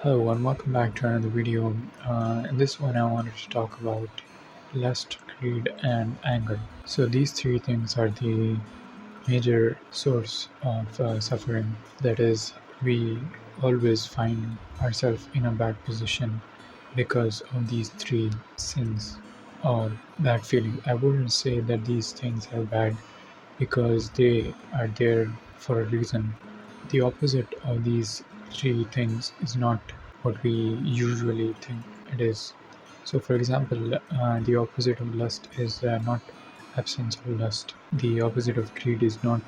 Hello and welcome back to another video. In this one, I wanted to talk about lust, greed, and anger. So these three things are the major source of suffering. That is, we always find ourselves in a bad position because of these three sins or bad feelings. I wouldn't say that these things are bad because they are there for a reason. The opposite of these three things is not what we usually think it is. So, for example, the opposite of lust is not absence of lust. The opposite of greed is not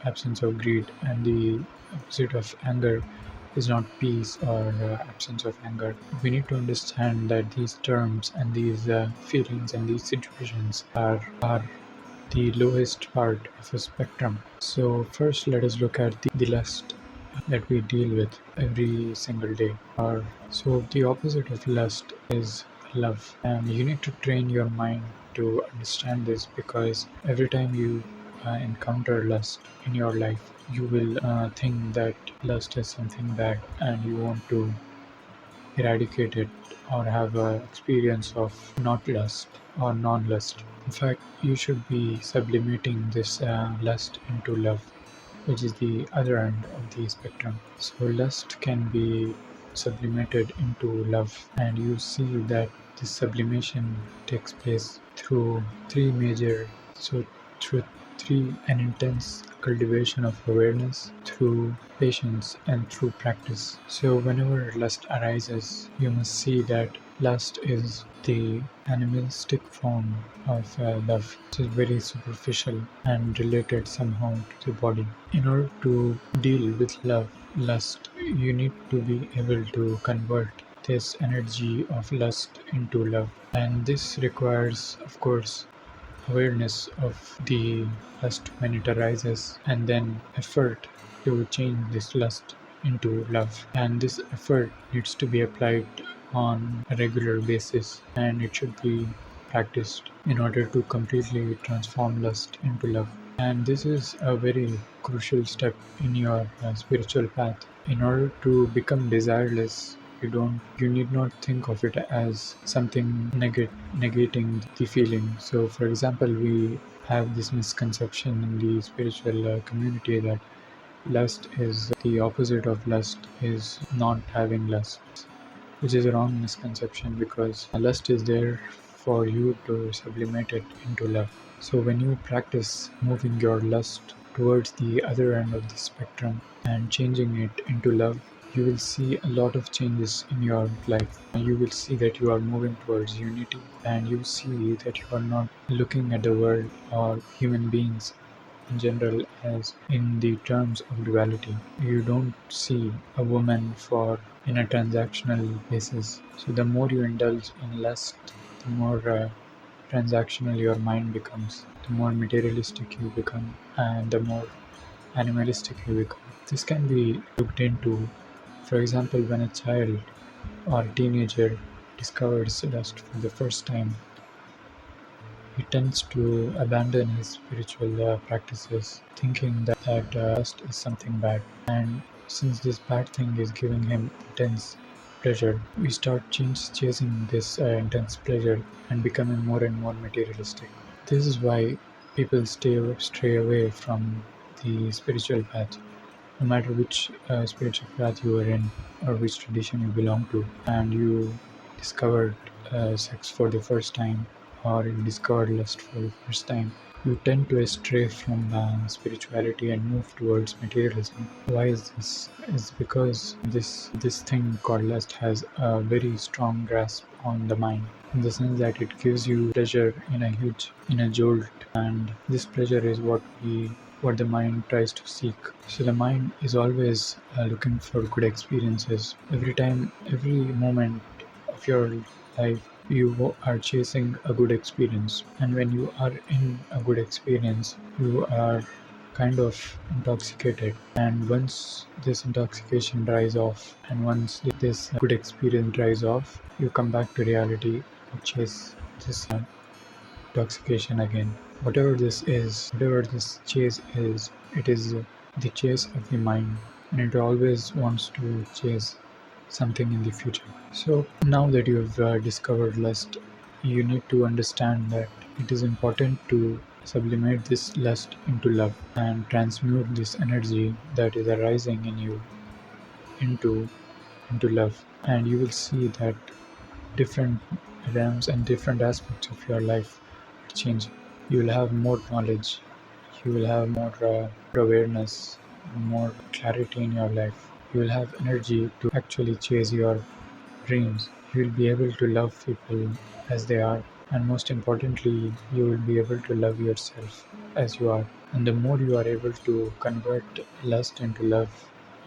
absence of greed, and the opposite of anger is not peace or absence of anger. We need to understand that these terms and these feelings and these situations are the lowest part of a spectrum. So first let us look at the lust that we deal with every single day. So the opposite of lust is love, and you need to train your mind to understand this because every time you encounter lust in your life, you will think that lust is something bad, and you want to eradicate it or have an experience of not lust or non-lust. In fact, you should be sublimating this lust into love, which is the other end of the spectrum. So lust can be sublimated into love, and you see that this sublimation takes place through three major so through three an intense cultivation of awareness, through patience, and through practice. So whenever lust arises, you must see that lust is the animalistic form of love, which is very superficial and related somehow to the body. In order to deal with lust, you need to be able to convert this energy of lust into love. And this requires, of course, awareness of the lust when it arises, and then effort to change this lust into love. And this effort needs to be applied on a regular basis, and it should be practiced in order to completely transform lust into love. And this is a very crucial step in your spiritual path. In order to become desireless, you need not think of it as something negating the feeling. So for example, we have this misconception in the spiritual community that lust is the opposite of lust is not having lust, which is a wrong misconception because lust is there for you to sublimate it into love. So when you practice moving your lust towards the other end of the spectrum and changing it into love, you will see a lot of changes in your life. You will see that you are moving towards unity, and you see that you are not looking at the world or human beings in general as in the terms of duality. You don't see a woman for in a transactional basis. So the more you indulge in lust, the more transactional your mind becomes, the more materialistic you become, and the more animalistic you become. This can be looked into, for example, when a child or teenager discovers lust for the first time, he tends to abandon his spiritual practices, thinking that lust is something bad. And since this bad thing is giving him intense pleasure, we start chasing this intense pleasure and becoming more and more materialistic. This is why people stray away from the spiritual path, no matter which spiritual path you are in or which tradition you belong to, and you discovered sex for the first time or you discovered lust for the first time, you tend to stray from spirituality and move towards materialism. Why is this? It's because this thing called lust has a very strong grasp on the mind, in the sense that it gives you pleasure in a jolt, and this pleasure is what the mind tries to seek. So the mind is always looking for good experiences. Every moment of your life, you are chasing a good experience. And when you are in a good experience, you are kind of intoxicated. And once this intoxication dries off, and once this good experience dries off, you come back to reality to chase this intoxication again. Whatever this chase is, it is the chase of the mind, and it always wants to chase something in the future. So now that you've discovered lust, you need to understand that it is important to sublimate this lust into love and transmute this energy that is arising in you into love, and you will see that different realms and different aspects of your life are changing. You will have more knowledge, you will have more awareness, more clarity in your life. You will have energy to actually chase your dreams. You will be able to love people as they are, and most importantly, you will be able to love yourself as you are. And the more you are able to convert lust into love,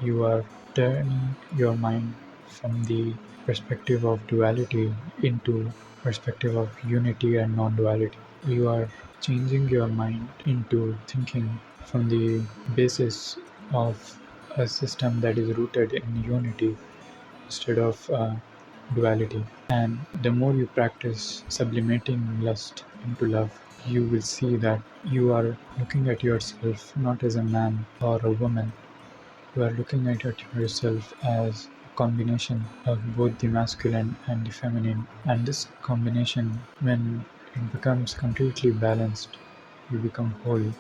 you are turning your mind from the perspective of duality into perspective of unity and non-duality. You are changing your mind into thinking from the basis of a system that is rooted in unity instead of duality. And the more you practice sublimating lust into love, you will see that you are looking at yourself not as a man or a woman. You are looking at yourself as a combination of both the masculine and the feminine. And this combination, when it becomes completely balanced, you become whole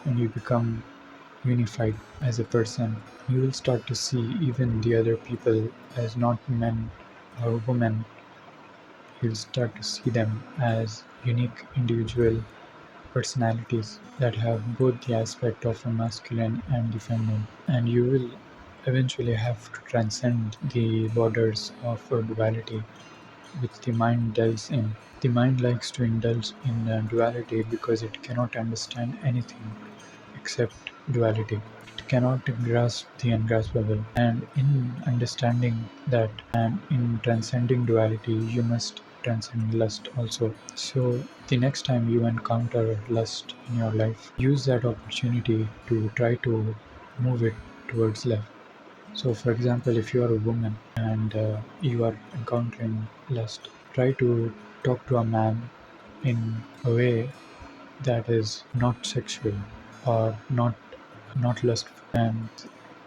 and you become unified as a person. You will start to see even the other people as not men or women. You'll start to see them as unique individual personalities that have both the aspect of a masculine and the feminine. And you will eventually have to transcend the borders of duality which the mind delves in. The mind likes to indulge in duality because it cannot understand anything except duality. It cannot grasp the ungraspable. And in understanding that and in transcending duality, you must transcend lust also. So, the next time you encounter lust in your life, use that opportunity to try to move it towards love. So, for example, if you are a woman and you are encountering lust, try to talk to a man in a way that is not sexual or not lustful, and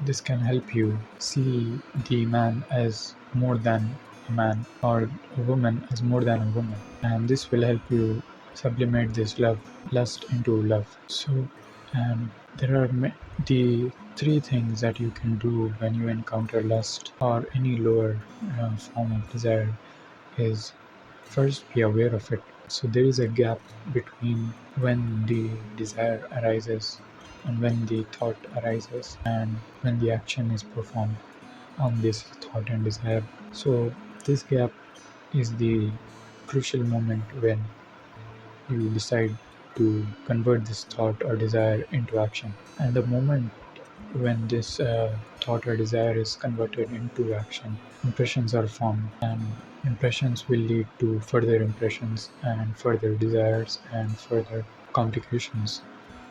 this can help you see the man as more than a man or a woman as more than a woman, and this will help you sublimate this lust into love. So, and there are the three things that you can do when you encounter lust or any lower form of desire is first be aware of it. So there is a gap between when the desire arises and when the thought arises and when the action is performed on this thought and desire. So this gap is the crucial moment when you decide to convert this thought or desire into action. And the moment when this thought or desire is converted into action, impressions are formed, and impressions will lead to further impressions and further desires and further complications.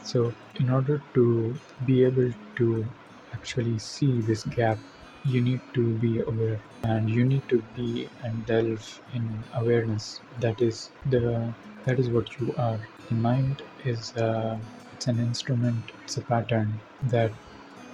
So, in order to be able to actually see this gap, you need to be aware and you need to be and delve in awareness. That is what you are. The mind is it's an instrument, it's a pattern that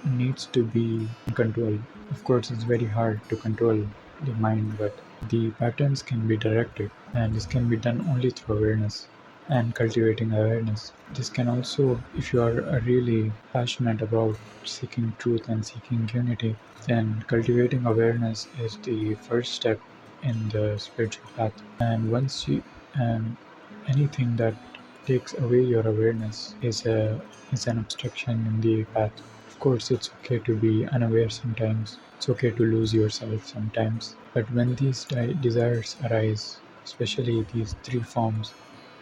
needs to be in control. Of course, it's very hard to control the mind, but the patterns can be directed, and this can be done only through awareness and cultivating awareness. This can also, if you are really passionate about seeking truth and seeking unity, then cultivating awareness is the first step in the spiritual path. And once you, and anything that takes away your awareness is an obstruction in the path. Of course, it's okay to be unaware sometimes. It's okay to lose yourself sometimes. But when these desires arise, especially these three forms,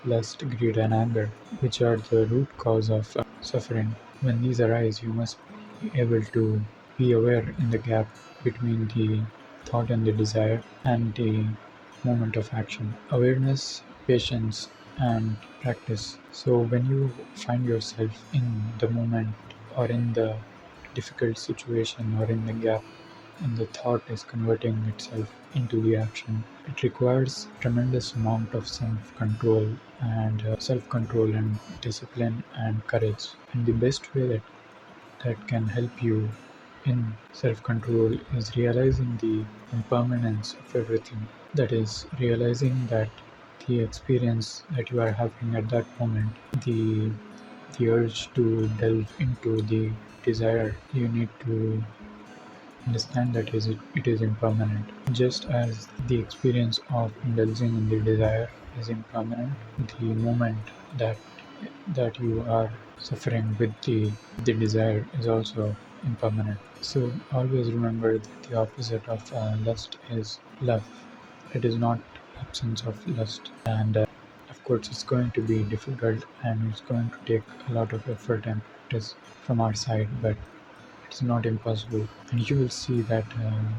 lust, greed, and anger, which are the root cause of suffering, when these arise, you must be able to be aware in the gap between the thought and the desire and the moment of action. Awareness, patience, and practice. So, when you find yourself in the moment or in the difficult situation or in the gap, and the thought is converting itself into the action, it requires tremendous amount of self control and discipline and courage. And the best way that can help you in self-control is realizing the impermanence of everything. That is, realizing that the experience that you are having at that moment, the urge to delve into the desire, you need to understand that it is impermanent. Just as the experience of indulging in the desire is impermanent, the moment that you are suffering with the desire is also impermanent. So always remember that the opposite of lust is love. It is not absence of lust, and of course it's going to be difficult and it's going to take a lot of effort and practice from our side, but it's not impossible. And you will see that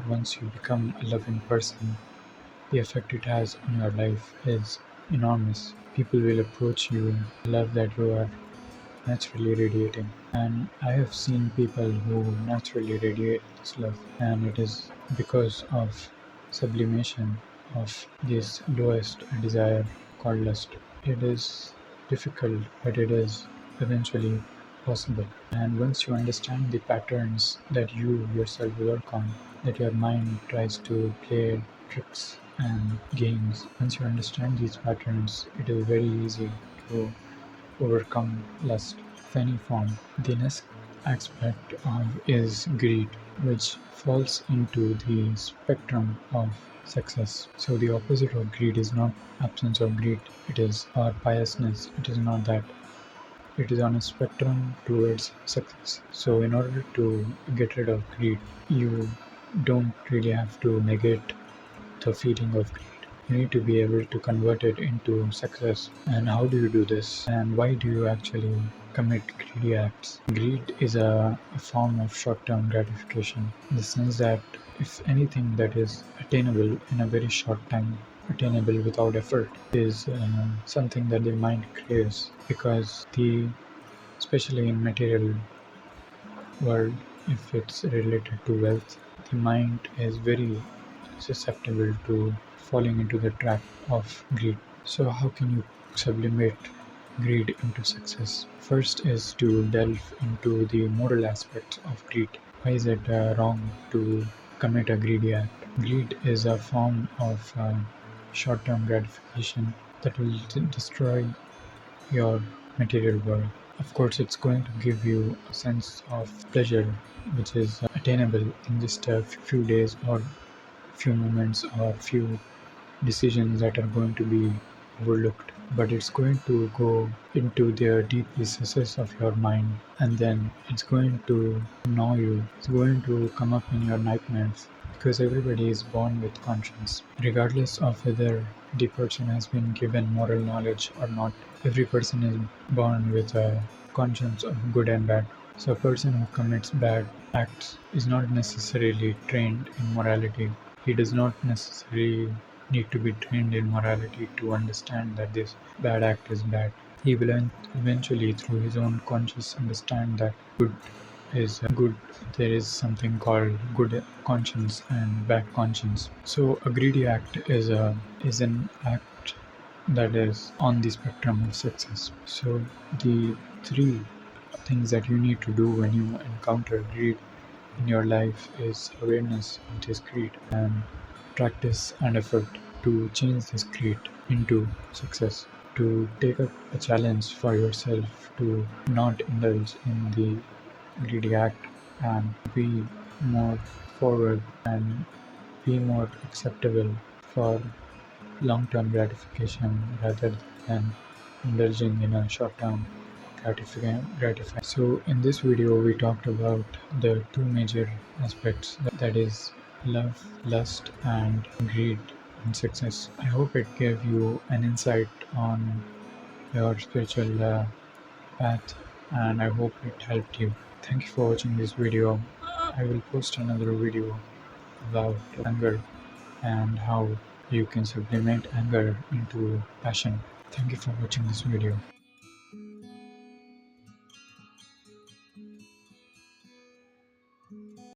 once you become a loving person, the effect it has on your life is enormous. People will approach you with love that you are naturally radiating. And I have seen people who naturally radiate this love, and it is because of sublimation of this lowest desire called lust. It is difficult, but it is eventually possible. And once you understand the patterns that you yourself work on, that your mind tries to play tricks and games, once you understand these patterns, it is very easy to overcome lust of any form. The next aspect of is greed, which falls into the spectrum of success. So the opposite of greed is not absence of greed, it is our piousness. It is not that. It is on a spectrum towards success. So in order to get rid of greed, you don't really have to negate the feeling of greed. You need to be able to convert it into success. And how do you do this? And why do you actually commit greedy acts? Greed is a form of short term gratification in the sense that if anything that is attainable in a very short time, attainable without effort, is something that the mind craves because especially in material world, if it's related to wealth, the mind is very susceptible to falling into the trap of greed. So, how can you sublimate greed into success? First is to delve into the moral aspects of greed. Why is it wrong to commit a greedy act? Greed is a form of short term gratification that will destroy your material world. Of course, it's going to give you a sense of pleasure which is attainable in just a few days or few moments or few decisions that are going to be overlooked, but it's going to go into the deep recesses of your mind, and then it's going to gnaw you. It's going to come up in your nightmares because everybody is born with conscience, regardless of whether the person has been given moral knowledge or not. Every person is born with a conscience of good and bad. So a person who commits bad acts is not necessarily trained in morality. He does not necessarily need to be trained in morality to understand that this bad act is bad. He will eventually, through his own conscious, understand that good is good. There is something called good conscience and bad conscience. So a greedy act is an act that is on the spectrum of success. So the three things that you need to do when you encounter greed in your life is awareness of this greed and practice and effort to change this greed into success, to take up a challenge for yourself to not indulge in the greedy act and be more forward and be more acceptable for long-term gratification rather than indulging in a short-term gratifying. So in this video we talked about the two major aspects, that is love, lust and greed and success. I hope it gave you an insight on your spiritual path, and I hope it helped you. Thank you for watching this video. I will post another video about anger and how you can sublimate anger into passion. Thank you for watching this video.